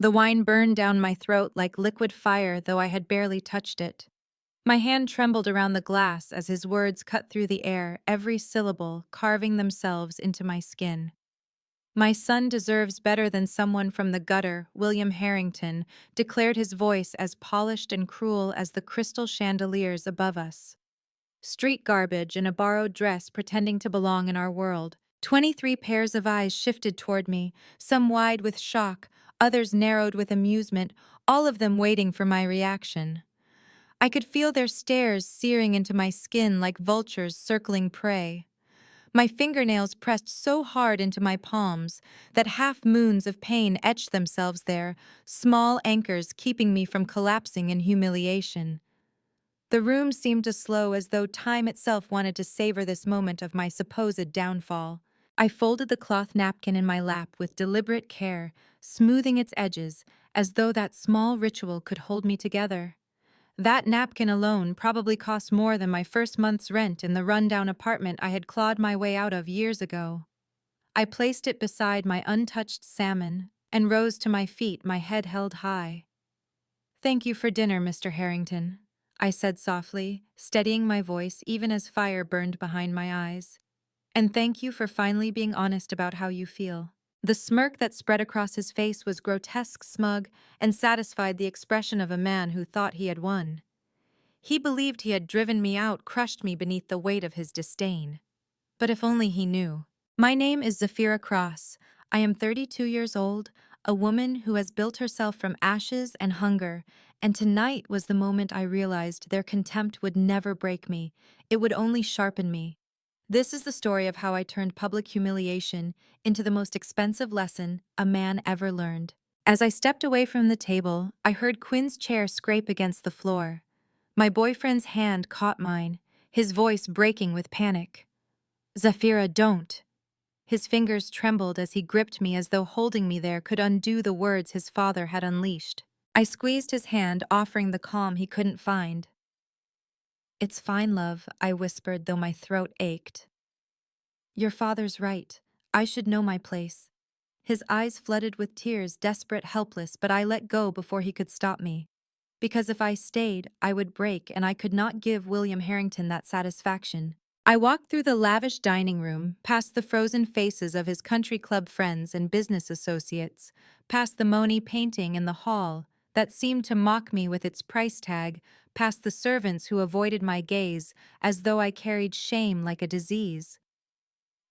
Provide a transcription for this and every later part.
The wine burned down my throat like liquid fire, though I had barely touched it. My hand trembled around the glass as his words cut through the air, every syllable carving themselves into my skin. My son deserves better than someone from the gutter, William Harrington declared, his voice as polished and cruel as the crystal chandeliers above us. Street garbage in a borrowed dress pretending to belong in our world. 23 pairs of eyes shifted toward me, some wide with shock, others narrowed with amusement, all of them waiting for my reaction. I could feel their stares searing into my skin like vultures circling prey. My fingernails pressed so hard into my palms that half-moons of pain etched themselves there, small anchors keeping me from collapsing in humiliation. The room seemed to slow, as though time itself wanted to savor this moment of my supposed downfall. I folded the cloth napkin in my lap with deliberate care, smoothing its edges, as though that small ritual could hold me together. That napkin alone probably cost more than my first month's rent in the rundown apartment I had clawed my way out of years ago. I placed it beside my untouched salmon and rose to my feet, my head held high. "Thank you for dinner, Mr. Harrington," I said softly, steadying my voice even as fire burned behind my eyes. "And thank you for finally being honest about how you feel." The smirk that spread across his face was grotesque, smug, and satisfied, the expression of a man who thought he had won. He believed he had driven me out, crushed me beneath the weight of his disdain. But if only he knew. My name is Zafira Cross. I am 32 years old, a woman who has built herself from ashes and hunger, and tonight was the moment I realized their contempt would never break me. It would only sharpen me. This is the story of how I turned public humiliation into the most expensive lesson a man ever learned. As I stepped away from the table, I heard Quinn's chair scrape against the floor. My boyfriend's hand caught mine, his voice breaking with panic. "Zafira, don't." His fingers trembled as he gripped me, as though holding me there could undo the words his father had unleashed. I squeezed his hand, offering the calm he couldn't find. "It's fine, love," I whispered, though my throat ached. "Your father's right. I should know my place." His eyes flooded with tears, desperate, helpless, but I let go before he could stop me. Because if I stayed, I would break, and I could not give William Harrington that satisfaction. I walked through the lavish dining room, past the frozen faces of his country club friends and business associates, past the Monet painting in the hall that seemed to mock me with its price tag, past the servants who avoided my gaze as though I carried shame like a disease.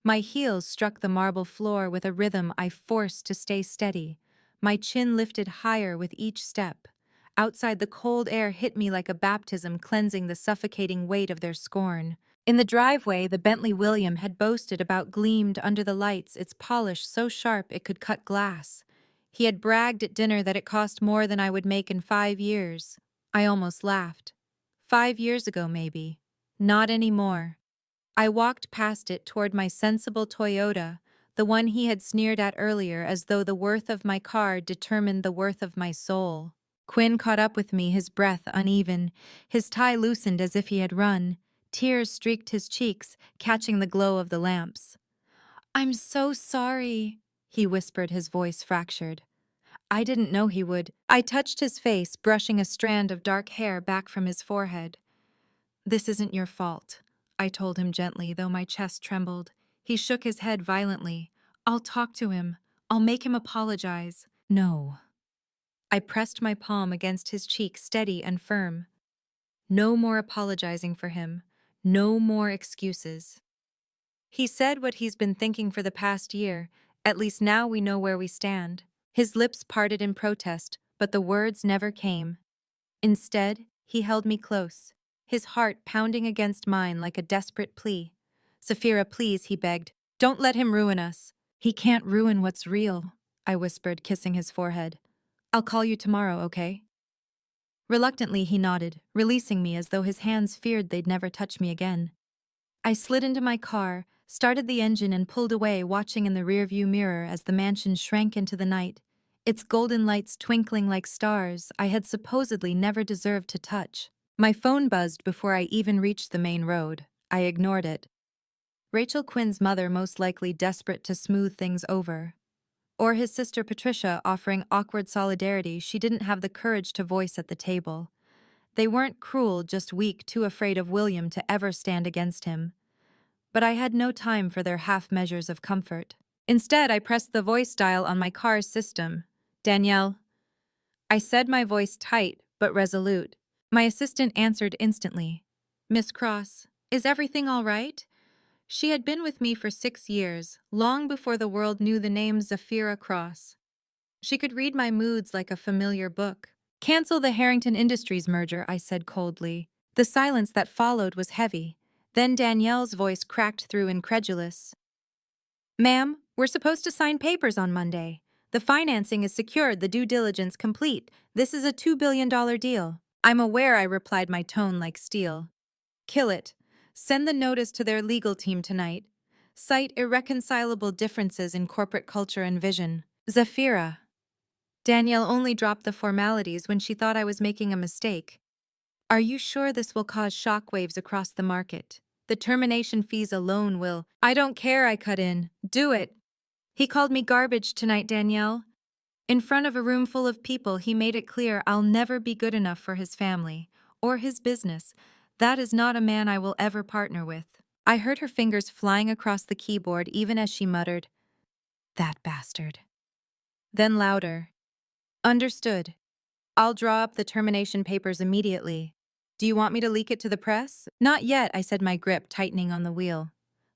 My heels struck the marble floor with a rhythm I forced to stay steady, my chin lifted higher with each step. Outside, the cold air hit me like a baptism, cleansing the suffocating weight of their scorn. In the driveway the Bentley William had boasted about gleamed under the lights, its polish so sharp it could cut glass. He had bragged at dinner that it cost more than I would make in 5 years. I almost laughed. 5 years ago, maybe. Not anymore. I walked past it toward my sensible Toyota, the one he had sneered at earlier, as though the worth of my car determined the worth of my soul. Quinn caught up with me, his breath uneven, his tie loosened as if he had run. Tears streaked his cheeks, catching the glow of the lamps. "I'm so sorry," he whispered, his voice fractured. I didn't know he would. I touched his face, brushing a strand of dark hair back from his forehead. "This isn't your fault," I told him gently, though my chest trembled. He shook his head violently. "I'll talk to him. I'll make him apologize." "No." I pressed my palm against his cheek, steady and firm. "No more apologizing for him. No more excuses. He said what he's been thinking for the past year. At least now we know where we stand." His lips parted in protest, but the words never came. Instead, he held me close, his heart pounding against mine like a desperate plea. "Zafira, please," he begged. "Don't let him ruin us." "He can't ruin what's real," I whispered, kissing his forehead. "I'll call you tomorrow, okay?" Reluctantly, he nodded, releasing me as though his hands feared they'd never touch me again. I slid into my car, started the engine, and pulled away, watching in the rearview mirror as the mansion shrank into the night, its golden lights twinkling like stars I had supposedly never deserved to touch. My phone buzzed before I even reached the main road. I ignored it. Rachel Quinn's mother, most likely desperate to smooth things over. Or his sister Patricia offering awkward solidarity she didn't have the courage to voice at the table. They weren't cruel, just weak, too afraid of William to ever stand against him. But I had no time for their half measures of comfort. Instead, I pressed the voice dial on my car's system. Danielle. I said, my voice tight but resolute. My assistant answered instantly. Miss Cross, is everything all right? She had been with me for 6 years, long before the world knew the name Zafira Cross. She could read my moods like a familiar book. Cancel the Harrington Industries merger, I said coldly. The silence that followed was heavy. Then Danielle's voice cracked through, incredulous. Ma'am, we're supposed to sign papers on Monday. The financing is secured, the due diligence complete. This is a $2 billion deal. I'm aware, I replied, my tone like steel. Kill it. Send the notice to their legal team tonight. Cite irreconcilable differences in corporate culture and vision. Zafira. Danielle only dropped the formalities when she thought I was making a mistake. Are you sure this will cause shockwaves across the market? The termination fees alone will. I don't care, I cut in. Do it. He called me garbage tonight, Danielle. In front of a room full of people, he made it clear I'll never be good enough for his family or his business. That is not a man I will ever partner with. I heard her fingers flying across the keyboard even as she muttered, that bastard. Then louder. Understood. I'll draw up the termination papers immediately. Do you want me to leak it to the press? Not yet, I said, my grip tightening on the wheel.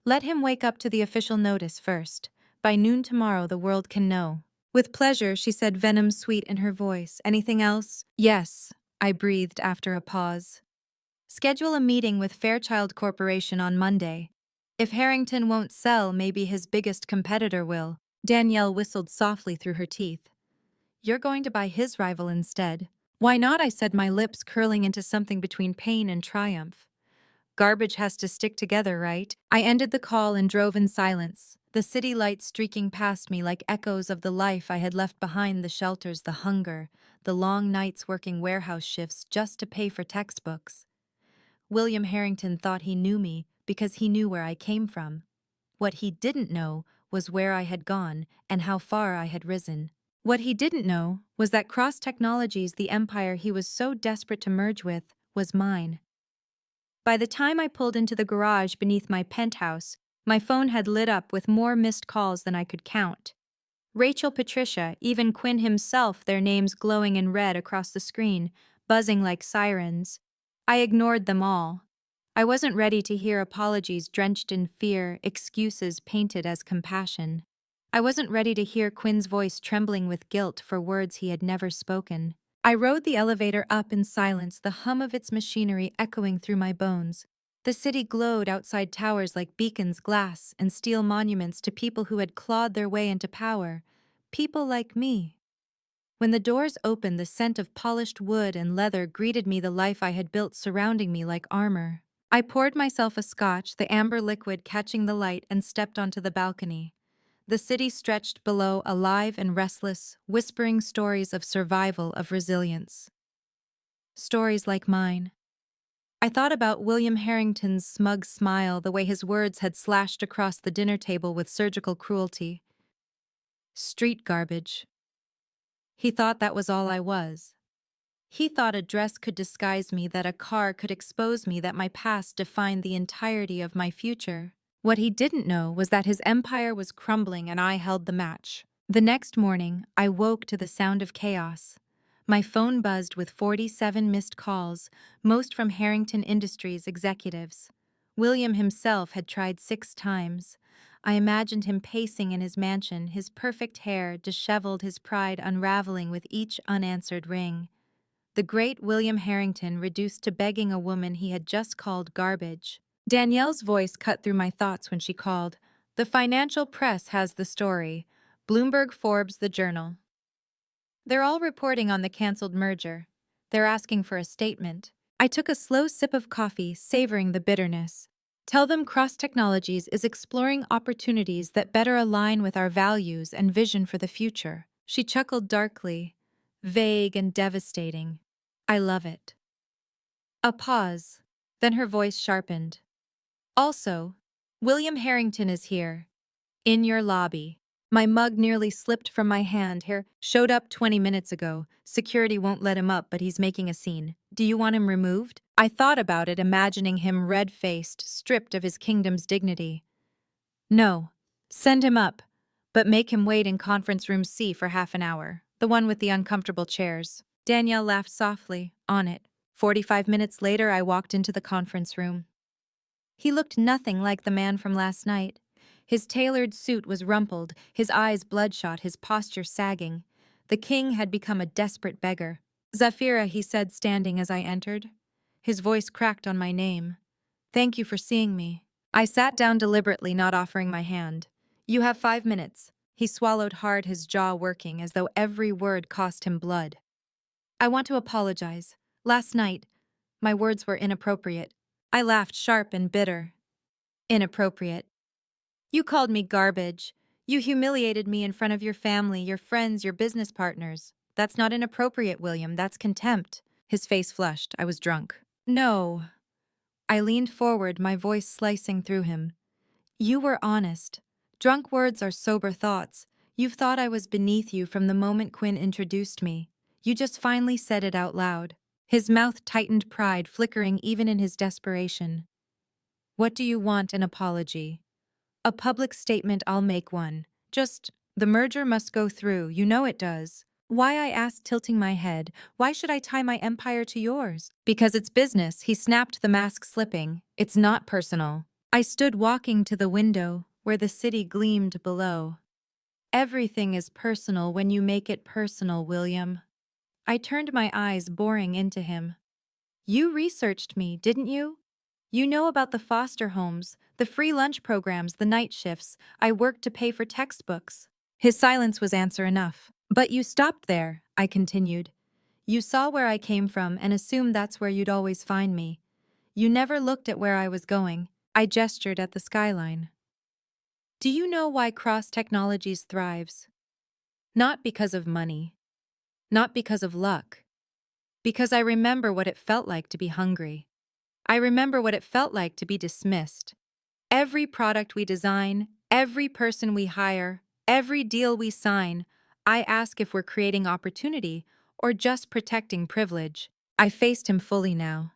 Let him wake up to the official notice first. By noon tomorrow, the world can know. With pleasure, she said, venom sweet in her voice. Anything else? Yes, I breathed after a pause. Schedule a meeting with Fairchild Corporation on Monday. If Harrington won't sell, maybe his biggest competitor will. Danielle whistled softly through her teeth. You're going to buy his rival instead. Why not? I said, my lips curling into something between pain and triumph. Garbage has to stick together, right? I ended the call and drove in silence, the city lights streaking past me like echoes of the life I had left behind, the shelters, the hunger, the long nights working warehouse shifts just to pay for textbooks. William Harrington thought he knew me because he knew where I came from. What he didn't know was where I had gone and how far I had risen. What he didn't know was that Cross Technologies, the empire he was so desperate to merge with, was mine. By the time I pulled into the garage beneath my penthouse, my phone had lit up with more missed calls than I could count. Rachel, Patricia, even Quinn himself, their names glowing in red across the screen, buzzing like sirens. I ignored them all. I wasn't ready to hear apologies drenched in fear, excuses painted as compassion. I wasn't ready to hear Quinn's voice trembling with guilt for words he had never spoken. I rode the elevator up in silence, the hum of its machinery echoing through my bones. The city glowed outside towers like beacons, glass and steel monuments to people who had clawed their way into power. People like me. When the doors opened, the scent of polished wood and leather greeted me, the life I had built surrounding me like armor. I poured myself a scotch, the amber liquid catching the light, and stepped onto the balcony. The city stretched below, alive and restless, whispering stories of survival, of resilience. Stories like mine. I thought about William Harrington's smug smile, the way his words had slashed across the dinner table with surgical cruelty. Street garbage. He thought that was all I was. He thought a dress could disguise me, that a car could expose me, that my past defined the entirety of my future. What he didn't know was that his empire was crumbling and I held the match. The next morning, I woke to the sound of chaos. My phone buzzed with 47 missed calls, most from Harrington Industries executives. William himself had tried 6 times. I imagined him pacing in his mansion, his perfect hair disheveled, his pride unraveling with each unanswered ring. The great William Harrington reduced to begging a woman he had just called garbage. Danielle's voice cut through my thoughts when she called. The financial press has the story. Bloomberg, Forbes, the Journal. They're all reporting on the canceled merger. They're asking for a statement. I took a slow sip of coffee, savoring the bitterness. Tell them Cross Technologies is exploring opportunities that better align with our values and vision for the future. She chuckled darkly. Vague and devastating. I love it. A pause. Then her voice sharpened. Also, William Harrington is here. In your lobby. My mug nearly slipped from my hand. Here, showed up 20 minutes ago. Security won't let him up, but he's making a scene. Do you want him removed? I thought about it, imagining him red-faced, stripped of his kingdom's dignity. No. Send him up, but make him wait in conference room C for half an hour, the one with the uncomfortable chairs. Danielle laughed softly. On it. 45 minutes later, I walked into the conference room. He looked nothing like the man from last night. His tailored suit was rumpled, his eyes bloodshot, his posture sagging. The king had become a desperate beggar. Zafira, he said, standing as I entered. His voice cracked on my name. Thank you for seeing me. I sat down deliberately, not offering my hand. You have 5 minutes. He swallowed hard, his jaw working, as though every word cost him blood. I want to apologize. Last night, my words were inappropriate. I laughed, sharp and bitter. Inappropriate. You called me garbage. You humiliated me in front of your family, your friends, your business partners. That's not inappropriate, William. That's contempt. His face flushed. I was drunk. No. I leaned forward, my voice slicing through him. You were honest. Drunk words are sober thoughts. You've thought I was beneath you from the moment Quinn introduced me. You just finally said it out loud. His mouth tightened, pride flickering even in his desperation. What do you want? An apology? A public statement? I'll make one. Just, the merger must go through, you know it does. Why? I asked, tilting my head. Why should I tie my empire to yours? Because it's business, he snapped, the mask slipping. It's not personal. I stood walking to the window, where the city gleamed below. Everything is personal when you make it personal, William. I turned my eyes, boring into him. You researched me, didn't you? You know about the foster homes, the free lunch programs, the night shifts. I worked to pay for textbooks. His silence was answer enough. But you stopped there, I continued. You saw where I came from and assumed that's where you'd always find me. You never looked at where I was going. I gestured at the skyline. Do you know why Cross Technologies thrives? Not because of money. Not because of luck. Because I remember what it felt like to be hungry. I remember what it felt like to be dismissed. Every product we design, every person we hire, every deal we sign, I ask if we're creating opportunity or just protecting privilege. I faced him fully now.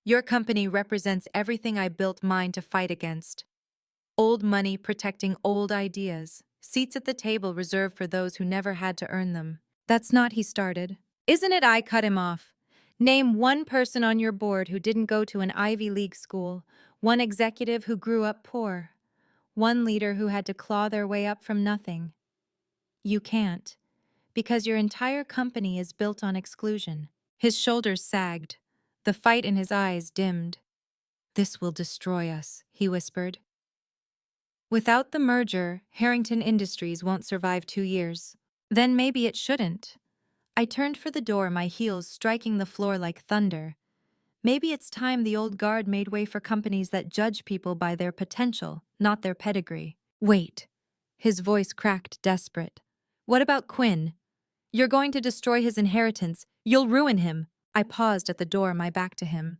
Your company represents everything I built mine to fight against. Old money protecting old ideas. Seats at the table reserved for those who never had to earn them. That's not, he started. Isn't it? I cut him off. Name one person on your board who didn't go to an Ivy League school, one executive who grew up poor, one leader who had to claw their way up from nothing. You can't, because your entire company is built on exclusion. His shoulders sagged. The fight in his eyes dimmed. This will destroy us, he whispered. Without the merger, Harrington Industries won't survive 2 years. Then maybe it shouldn't. I turned for the door, my heels striking the floor like thunder. Maybe it's time the old guard made way for companies that judge people by their potential, not their pedigree. Wait. His voice cracked, desperate. What about Quinn? You're going to destroy his inheritance. You'll ruin him. I paused at the door, my back to him.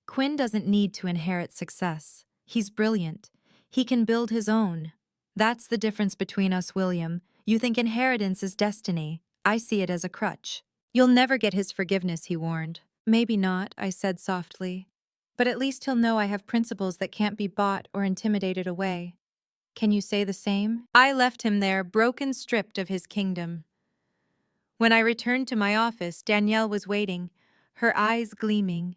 Quinn doesn't need to inherit success. He's brilliant. He can build his own. That's the difference between us, William. You think inheritance is destiny. I see it as a crutch. You'll never get his forgiveness, he warned. Maybe not, I said softly. But at least he'll know I have principles that can't be bought or intimidated away. Can you say the same? I left him there, broken, stripped of his kingdom. When I returned to my office, Danielle was waiting, her eyes gleaming.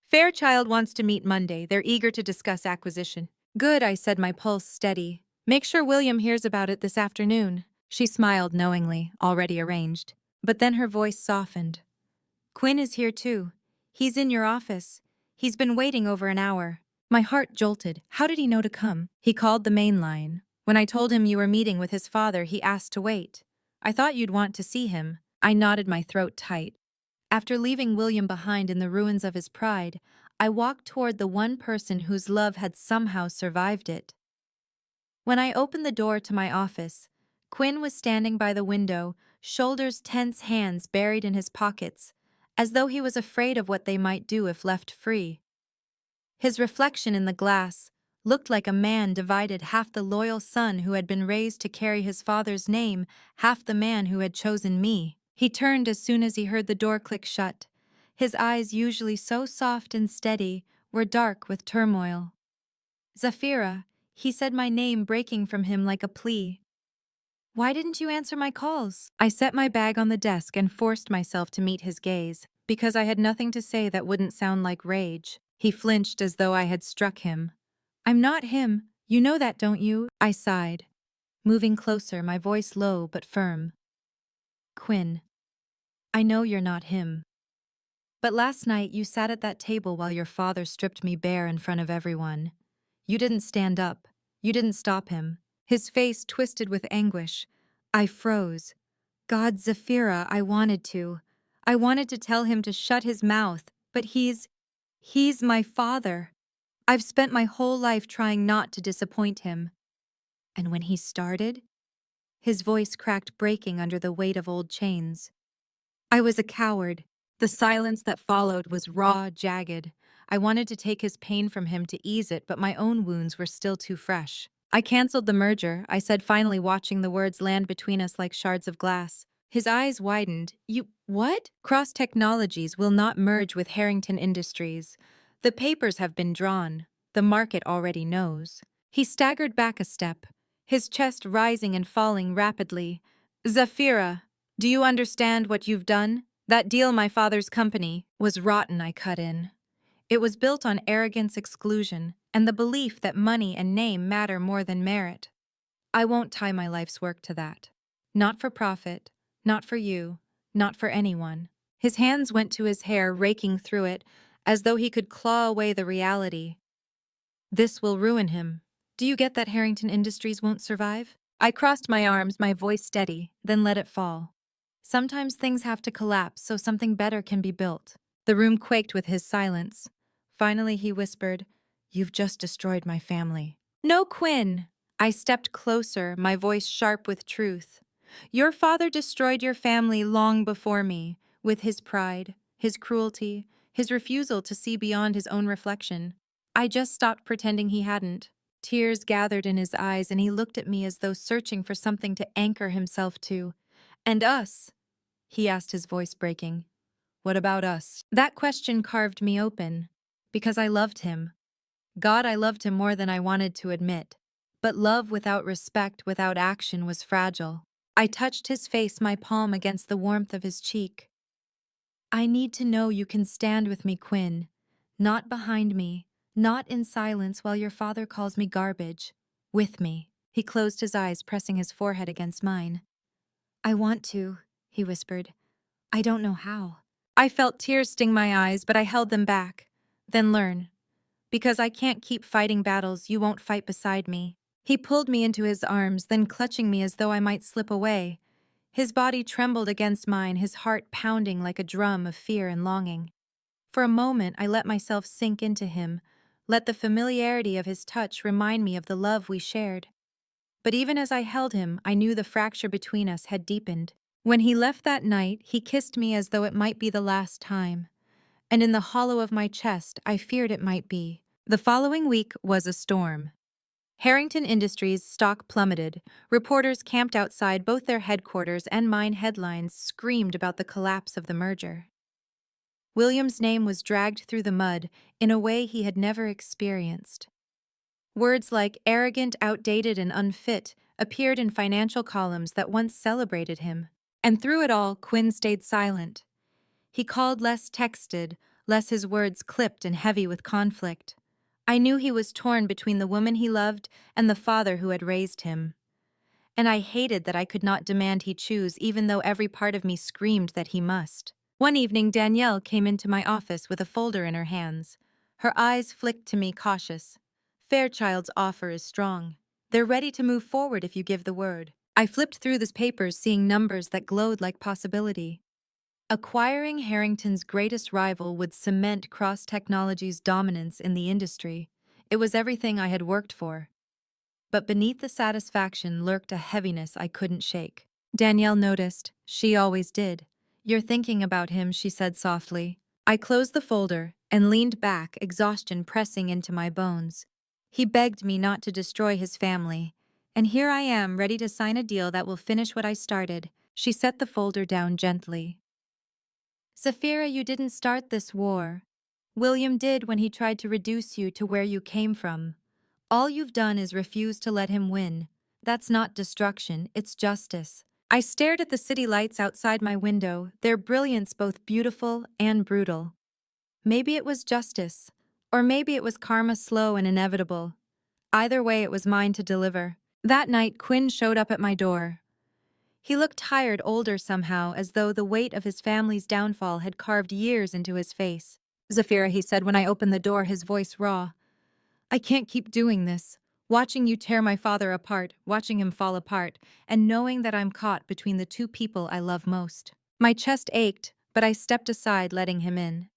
Fairchild wants to meet Monday. They're eager to discuss acquisition. Good, I said, my pulse steady. Make sure William hears about it this afternoon. She smiled knowingly, already arranged. But then her voice softened. Quinn is here too. He's in your office. He's been waiting over an hour. My heart jolted. How did he know to come? He called the main line. When I told him you were meeting with his father, he asked to wait. I thought you'd want to see him. I nodded, my throat tight. After leaving William behind in the ruins of his pride, I walked toward the one person whose love had somehow survived it. When I opened the door to my office, Quinn was standing by the window, shoulders tense, hands buried in his pockets, as though he was afraid of what they might do if left free. His reflection in the glass, looked like a man divided, half the loyal son who had been raised to carry his father's name, half the man who had chosen me. He turned as soon as he heard the door click shut. His eyes, usually so soft and steady, were dark with turmoil. "Zafira," he said, my name breaking from him like a plea. "Why didn't you answer my calls?" I set my bag on the desk and forced myself to meet his gaze, because I had nothing to say that wouldn't sound like rage. He flinched as though I had struck him. "I'm not him. You know that, don't you?" I sighed, moving closer, my voice low but firm. "Quinn, I know you're not him. But last night you sat at that table while your father stripped me bare in front of everyone. You didn't stand up. You didn't stop him." His face twisted with anguish. I froze. God, Zafira, I wanted to. I wanted to tell him to shut his mouth, but he's my father. I've spent my whole life trying not to disappoint him. And when he started, his voice cracked, breaking under the weight of old chains. I was a coward. The silence that followed was raw, jagged. I wanted to take his pain from him to ease it, but my own wounds were still too fresh. "I canceled the merger," I said, finally, watching the words land between us like shards of glass. His eyes widened. "You what?" "Cross Technologies will not merge with Harrington Industries. The papers have been drawn. The market already knows." He staggered back a step, his chest rising and falling rapidly. "Zafira, do you understand what you've done? That deal, my father's company, was rotten," I cut in. "It was built on arrogance, exclusion, and the belief that money and name matter more than merit. I won't tie my life's work to that. Not for profit, not for you, not for anyone." His hands went to his hair, raking through it, as though he could claw away the reality. "This will ruin him. Do you get that Harrington Industries won't survive?" I crossed my arms, my voice steady, then let it fall. "Sometimes things have to collapse so something better can be built." The room quaked with his silence. Finally he whispered, "You've just destroyed my family." "No, Quinn!" I stepped closer, my voice sharp with truth. "Your father destroyed your family long before me, with his pride, his cruelty, his refusal to see beyond his own reflection. I just stopped pretending he hadn't." Tears gathered in his eyes, and he looked at me as though searching for something to anchor himself to. "And us?" he asked, his voice breaking. "What about us?" That question carved me open. Because I loved him. God, I loved him more than I wanted to admit. But love without respect, without action, was fragile. I touched his face, my palm against the warmth of his cheek. "I need to know you can stand with me, Quinn. Not behind me, not in silence while your father calls me garbage. With me." He closed his eyes, pressing his forehead against mine. "I want to," he whispered. "I don't know how." I felt tears sting my eyes, but I held them back. "Then learn. Because I can't keep fighting battles you won't fight beside me." He pulled me into his arms, then clutching me as though I might slip away. His body trembled against mine, his heart pounding like a drum of fear and longing. For a moment, I let myself sink into him, let the familiarity of his touch remind me of the love we shared. But even as I held him, I knew the fracture between us had deepened. When he left that night, he kissed me as though it might be the last time. And in the hollow of my chest, I feared it might be. The following week was a storm. Harrington Industries' stock plummeted. Reporters camped outside both their headquarters, and mine headlines screamed about the collapse of the merger. William's name was dragged through the mud in a way he had never experienced. Words like arrogant, outdated, and unfit appeared in financial columns that once celebrated him. And through it all, Quinn stayed silent. He called less, texted less, his words clipped and heavy with conflict. I knew he was torn between the woman he loved and the father who had raised him. And I hated that I could not demand he choose, even though every part of me screamed that he must. One evening, Danielle came into my office with a folder in her hands. Her eyes flicked to me, cautious. "Fairchild's offer is strong. They're ready to move forward if you give the word." I flipped through the papers, seeing numbers that glowed like possibility. Acquiring Harrington's greatest rival would cement Cross Technology's dominance in the industry. It was everything I had worked for. But beneath the satisfaction lurked a heaviness I couldn't shake. Danielle noticed. She always did. "You're thinking about him," she said softly. I closed the folder and leaned back, exhaustion pressing into my bones. He begged me not to destroy his family. And here I am, ready to sign a deal that will finish what I started. She set the folder down gently. Sapphira, you didn't start this war. William did when he tried to reduce you to where you came from. All you've done is refuse to let him win. That's not destruction, it's justice. I stared at the city lights outside my window, their brilliance both beautiful and brutal. Maybe it was justice, or maybe it was karma slow and inevitable. Either way, it was mine to deliver. That night, Quinn showed up at my door. He looked tired, older somehow, as though the weight of his family's downfall had carved years into his face. Zafira, he said when I opened the door, his voice raw. I can't keep doing this. Watching you tear my father apart, watching him fall apart, and knowing that I'm caught between the two people I love most. My chest ached, but I stepped aside, letting him in.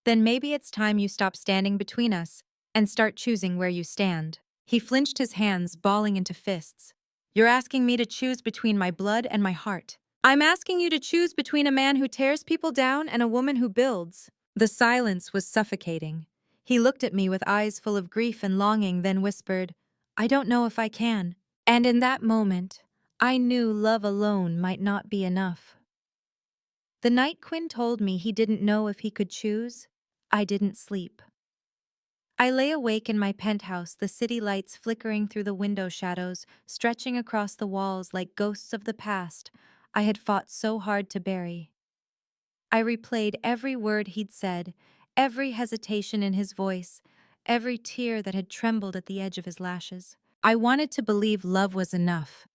Then maybe it's time you stop standing between us and start choosing where you stand. He flinched his hands, balling into fists. You're asking me to choose between my blood and my heart. I'm asking you to choose between a man who tears people down and a woman who builds. The silence was suffocating. He looked at me with eyes full of grief and longing, then whispered, I don't know if I can. And in that moment, I knew love alone might not be enough. The night Quinn told me he didn't know if he could choose, I didn't sleep. I lay awake in my penthouse, the city lights flickering through the window shadows, stretching across the walls like ghosts of the past I had fought so hard to bury. I replayed every word he'd said, every hesitation in his voice, every tear that had trembled at the edge of his lashes. I wanted to believe love was enough,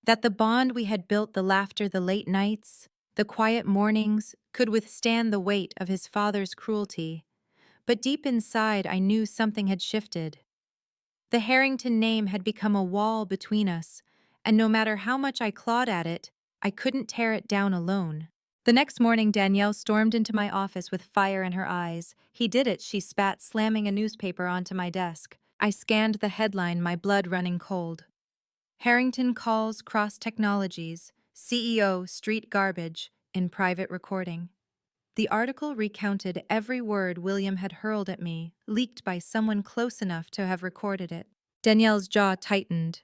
that the bond we had built, the laughter, the late nights, the quiet mornings, could withstand the weight of his father's cruelty. But deep inside, I knew something had shifted. The Harrington name had become a wall between us, and no matter how much I clawed at it, I couldn't tear it down alone. The next morning, Danielle stormed into my office with fire in her eyes. He did it, she spat, slamming a newspaper onto my desk. I scanned the headline, my blood running cold. Harrington calls Cross Technologies, CEO Street Garbage, in private recording. The article recounted every word William had hurled at me, leaked by someone close enough to have recorded it. Danielle's jaw tightened.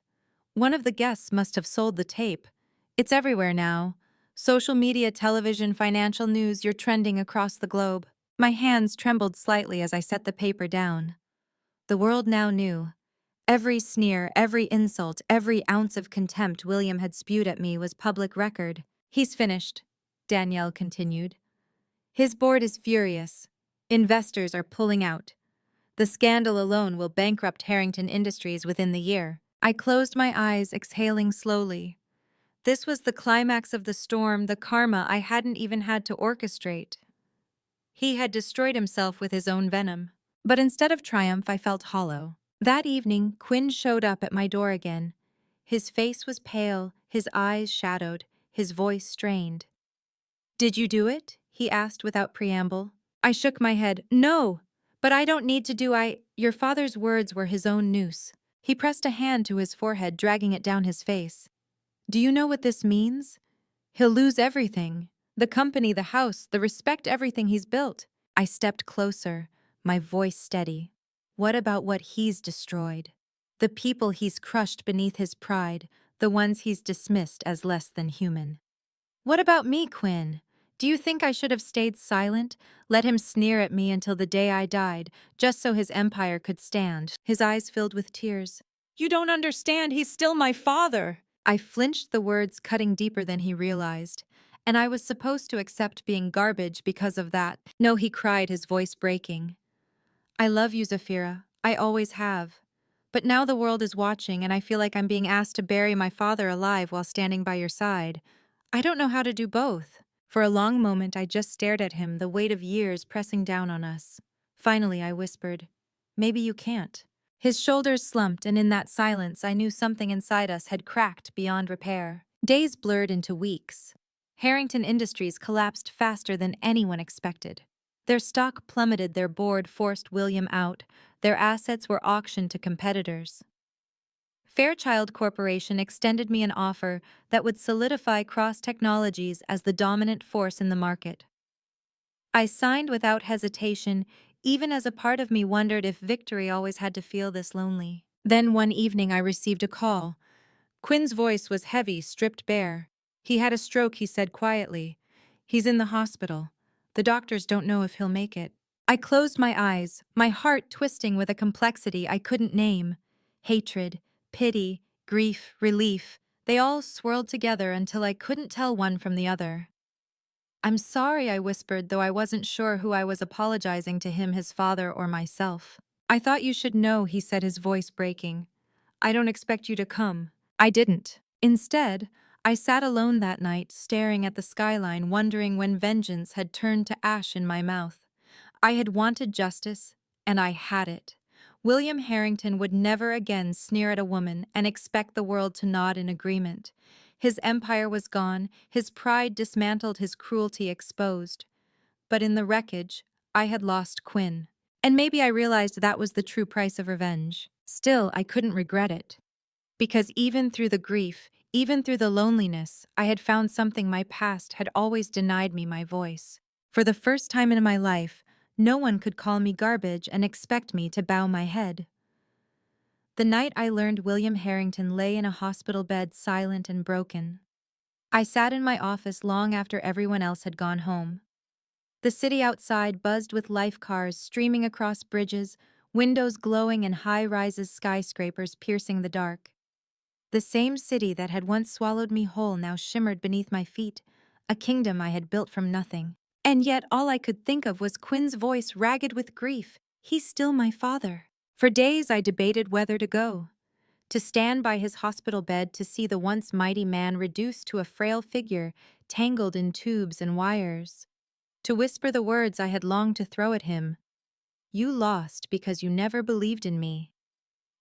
One of the guests must have sold the tape. It's everywhere now. Social media, television, financial news, you're trending across the globe. My hands trembled slightly as I set the paper down. The world now knew. Every sneer, every insult, every ounce of contempt William had spewed at me was public record. He's finished, Danielle continued. His board is furious. Investors are pulling out. The scandal alone will bankrupt Harrington Industries within the year. I closed my eyes, exhaling slowly. This was the climax of the storm, the karma I hadn't even had to orchestrate. He had destroyed himself with his own venom. But instead of triumph, I felt hollow. That evening, Quinn showed up at my door again. His face was pale, his eyes shadowed, his voice strained. Did you do it? He asked without preamble. I shook my head. No, but I don't need to do Your father's words were his own noose. He pressed a hand to his forehead, dragging it down his face. Do you know what this means? He'll lose everything. The company, the house, the respect, everything he's built. I stepped closer, my voice steady. What about what he's destroyed? The people he's crushed beneath his pride, the ones he's dismissed as less than human. What about me, Quinn? Do you think I should have stayed silent, let him sneer at me until the day I died, just so his empire could stand? His eyes filled with tears. You don't understand, he's still my father. I flinched, the words cutting deeper than he realized. And I was supposed to accept being garbage because of that. No, he cried, his voice breaking. I love you, Zafira. I always have. But now the world is watching, and I feel like I'm being asked to bury my father alive while standing by your side. I don't know how to do both. For a long moment, I just stared at him, the weight of years pressing down on us. Finally, I whispered, maybe you can't. His shoulders slumped, and in that silence, I knew something inside us had cracked beyond repair. Days blurred into weeks. Harrington Industries collapsed faster than anyone expected. Their stock plummeted, their board forced William out, their assets were auctioned to competitors. Fairchild Corporation extended me an offer that would solidify Cross Technologies as the dominant force in the market. I signed without hesitation, even as a part of me wondered if victory always had to feel this lonely. Then one evening I received a call. Quinn's voice was heavy, stripped bare. He had a stroke, he said quietly. He's in the hospital. The doctors don't know if he'll make it. I closed my eyes, my heart twisting with a complexity I couldn't name. Hatred, pity, grief, relief, they all swirled together until I couldn't tell one from the other. I'm sorry, I whispered, though I wasn't sure who I was apologizing to, him, his father, or myself. I thought you should know, he said, his voice breaking. I don't expect you to come. I didn't. Instead, I sat alone that night, staring at the skyline, wondering when vengeance had turned to ash in my mouth. I had wanted justice, and I had it. William Harrington would never again sneer at a woman and expect the world to nod in agreement. His empire was gone, his pride dismantled, his cruelty exposed. But in the wreckage, I had lost Quinn. And maybe I realized that was the true price of revenge. Still, I couldn't regret it. Because even through the grief, even through the loneliness, I had found something my past had always denied me: my voice. For the first time in my life, no one could call me garbage and expect me to bow my head. The night I learned William Harrington lay in a hospital bed, silent and broken, I sat in my office long after everyone else had gone home. The city outside buzzed with life, cars streaming across bridges, windows glowing, and high-rises, skyscrapers piercing the dark. The same city that had once swallowed me whole now shimmered beneath my feet, a kingdom I had built from nothing. And yet all I could think of was Quinn's voice, ragged with grief. He's still my father. For days I debated whether to go. To stand by his hospital bed, to see the once mighty man reduced to a frail figure, tangled in tubes and wires. To whisper the words I had longed to throw at him. You lost because you never believed in me.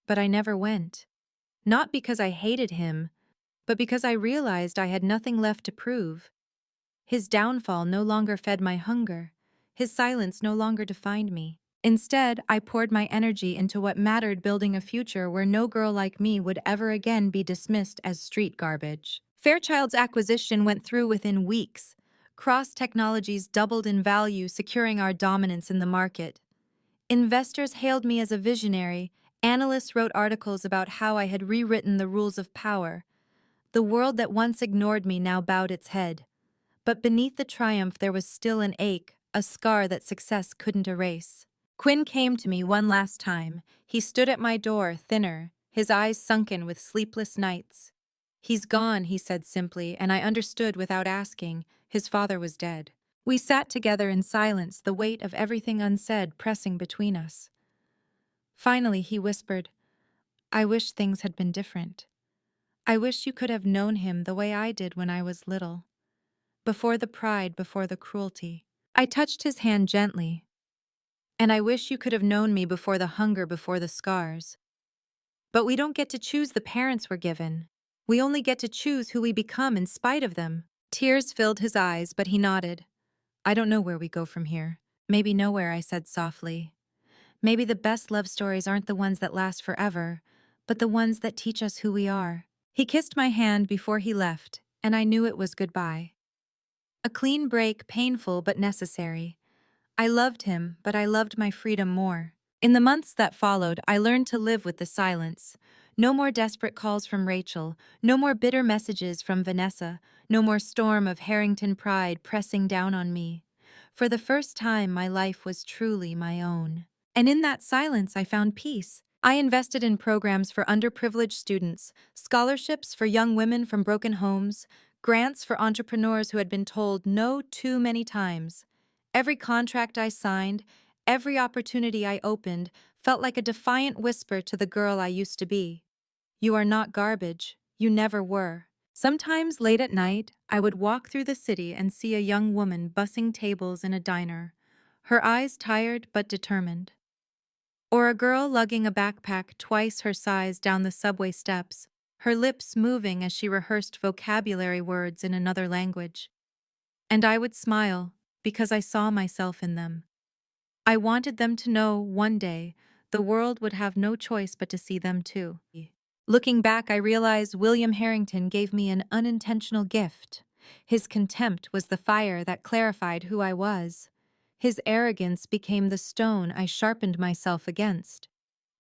But I never went. Not because I hated him, but because I realized I had nothing left to prove. His downfall no longer fed my hunger. His silence no longer defined me. Instead, I poured my energy into what mattered: building a future where no girl like me would ever again be dismissed as street garbage. Fairchild's acquisition went through within weeks. Cross Technologies doubled in value, securing our dominance in the market. Investors hailed me as a visionary. Analysts wrote articles about how I had rewritten the rules of power. The world that once ignored me now bowed its head. But beneath the triumph there was still an ache, a scar that success couldn't erase. Quinn came to me one last time. He stood at my door, thinner, his eyes sunken with sleepless nights. He's gone, he said simply, and I understood without asking. His father was dead. We sat together in silence, the weight of everything unsaid pressing between us. Finally, he whispered, I wish things had been different. I wish you could have known him the way I did when I was little. Before the pride, before the cruelty. I touched his hand gently. And I wish you could have known me before the hunger, before the scars. But we don't get to choose the parents we're given. We only get to choose who we become in spite of them. Tears filled his eyes, but he nodded. I don't know where we go from here. Maybe nowhere, I said softly. Maybe the best love stories aren't the ones that last forever, but the ones that teach us who we are. He kissed my hand before he left, and I knew it was goodbye. A clean break, painful but necessary. I loved him, but I loved my freedom more. In the months that followed, I learned to live with the silence. No more desperate calls from Rachel, no more bitter messages from Vanessa, no more storm of Harrington pride pressing down on me. For the first time, my life was truly my own. And in that silence, I found peace. I invested in programs for underprivileged students, scholarships for young women from broken homes, grants for entrepreneurs who had been told no too many times. Every contract I signed, every opportunity I opened, felt like a defiant whisper to the girl I used to be. You are not garbage. You never were. Sometimes late at night, I would walk through the city and see a young woman bussing tables in a diner, her eyes tired but determined. Or a girl lugging a backpack twice her size down the subway steps, her lips moving as she rehearsed vocabulary words in another language. And I would smile, because I saw myself in them. I wanted them to know one day the world would have no choice but to see them too. Looking back, I realized William Harrington gave me an unintentional gift. His contempt was the fire that clarified who I was. His arrogance became the stone I sharpened myself against.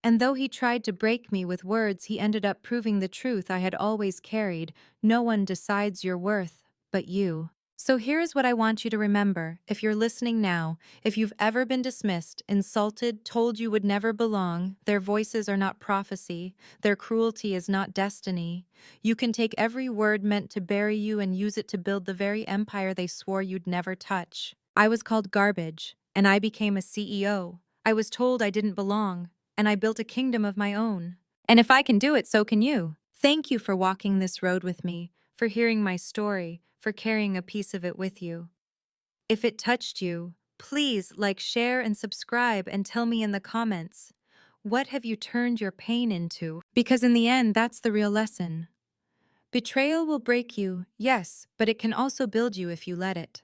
And though he tried to break me with words, he ended up proving the truth I had always carried: no one decides your worth but you. So here is what I want you to remember, if you're listening now: if you've ever been dismissed, insulted, told you would never belong, their voices are not prophecy, their cruelty is not destiny. You can take every word meant to bury you and use it to build the very empire they swore you'd never touch. I was called garbage, and I became a CEO. I was told I didn't belong, and I built a kingdom of my own. And if I can do it, so can you. Thank you for walking this road with me, for hearing my story, for carrying a piece of it with you. If it touched you, please like, share, and subscribe, and tell me in the comments, what have you turned your pain into? Because in the end, that's the real lesson. Betrayal will break you, yes, but it can also build you if you let it.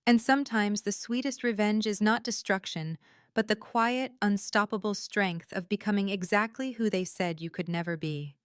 And sometimes the sweetest revenge is not destruction, but the quiet, unstoppable strength of becoming exactly who they said you could never be.